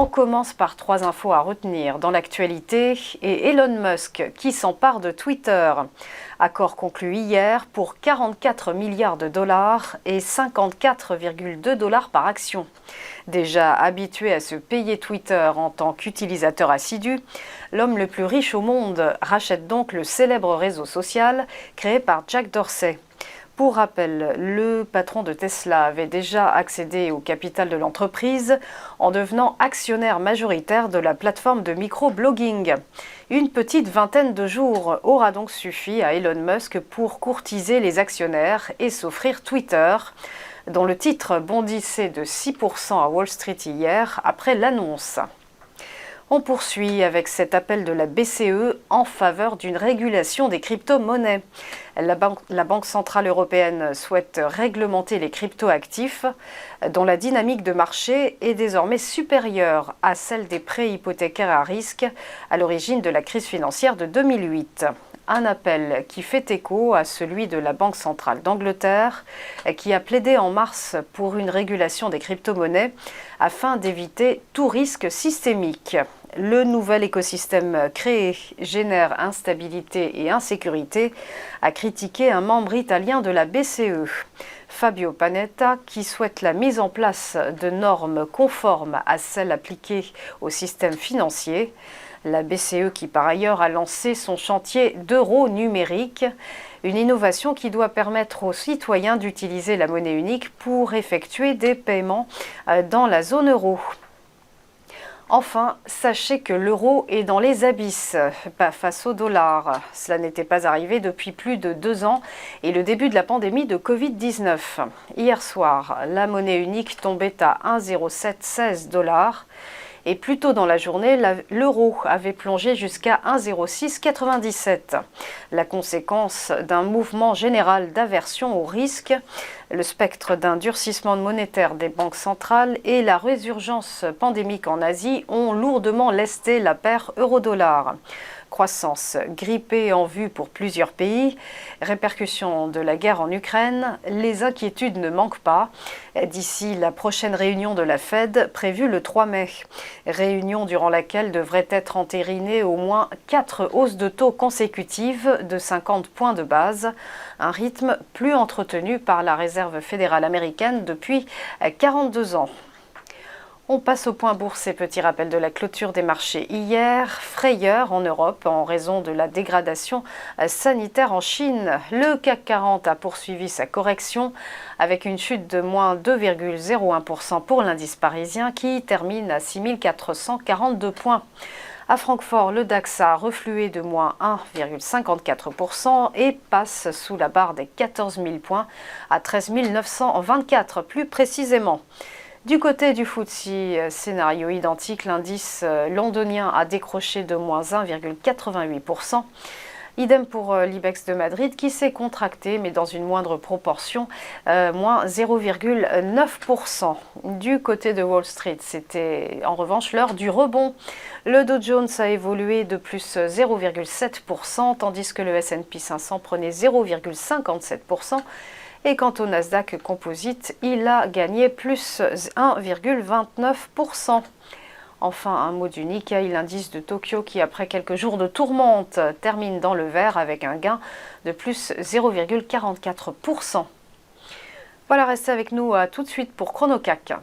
On commence par 3 infos à retenir dans l'actualité et Elon Musk qui s'empare de Twitter. Accord conclu hier pour 44 milliards de dollars et 54,2 $ par action. Déjà habitué à se payer Twitter en tant qu'utilisateur assidu, l'homme le plus riche au monde rachète donc le célèbre réseau social créé par Jack Dorsey. Pour rappel, le patron de Tesla avait déjà accédé au capital de l'entreprise en devenant actionnaire majoritaire de la plateforme de microblogging. Une petite vingtaine de jours aura donc suffi à Elon Musk pour courtiser les actionnaires et s'offrir Twitter, dont le titre bondissait de 6% à Wall Street hier après l'annonce. On poursuit avec cet appel de la BCE en faveur d'une régulation des crypto-monnaies. La Banque centrale européenne souhaite réglementer les crypto-actifs dont la dynamique de marché est désormais supérieure à celle des prêts hypothécaires à risque à l'origine de la crise financière de 2008. Un appel qui fait écho à celui de la Banque centrale d'Angleterre qui a plaidé en mars pour une régulation des crypto-monnaies afin d'éviter tout risque systémique. Le nouvel écosystème créé génère instabilité et insécurité, a critiqué un membre italien de la BCE, Fabio Panetta, qui souhaite la mise en place de normes conformes à celles appliquées au système financier. La BCE qui par ailleurs a lancé son chantier d'euro numérique, une innovation qui doit permettre aux citoyens d'utiliser la monnaie unique pour effectuer des paiements dans la zone euro. Enfin, sachez que l'euro est dans les abysses, pas face au dollar. Cela n'était pas arrivé depuis plus de 2 ans et le début de la pandémie de Covid-19. Hier soir, la monnaie unique tombait à 1,0716 $. Et plus tôt dans la journée, l'euro avait plongé jusqu'à 1,0697. La conséquence d'un mouvement général d'aversion au risque, le spectre d'un durcissement monétaire des banques centrales et la résurgence pandémique en Asie ont lourdement lesté la paire euro-dollar. Croissance grippée en vue pour plusieurs pays, répercussions de la guerre en Ukraine, les inquiétudes ne manquent pas d'ici la prochaine réunion de la Fed prévue le 3 mai. Réunion durant laquelle devraient être entérinées au moins 4 hausses de taux consécutives de 50 points de base, un rythme plus entretenu par la Réserve fédérale américaine depuis 42 ans. On passe au point bourse et petit rappel de la clôture des marchés hier. Frayeur en Europe en raison de la dégradation sanitaire en Chine. Le CAC 40 a poursuivi sa correction avec une chute de moins 2,01% pour l'indice parisien qui termine à 6442 points. À Francfort, le DAX a reflué de moins 1,54% et passe sous la barre des 14 000 points à 13 924 plus précisément. Du côté du FTSE, scénario identique, l'indice londonien a décroché de moins 1,88%. Idem pour l'IBEX de Madrid qui s'est contracté, mais dans une moindre proportion, moins 0,9%. Du côté de Wall Street, c'était en revanche l'heure du rebond. Le Dow Jones a évolué de plus 0,7%, tandis que le S&P 500 prenait 0,57%. Et quant au Nasdaq Composite, il a gagné plus 1,29%. Enfin, un mot du Nikkei, l'indice de Tokyo qui, après quelques jours de tourmente, termine dans le vert avec un gain de plus 0,44%. Voilà, restez avec nous tout de suite pour ChronoCAC.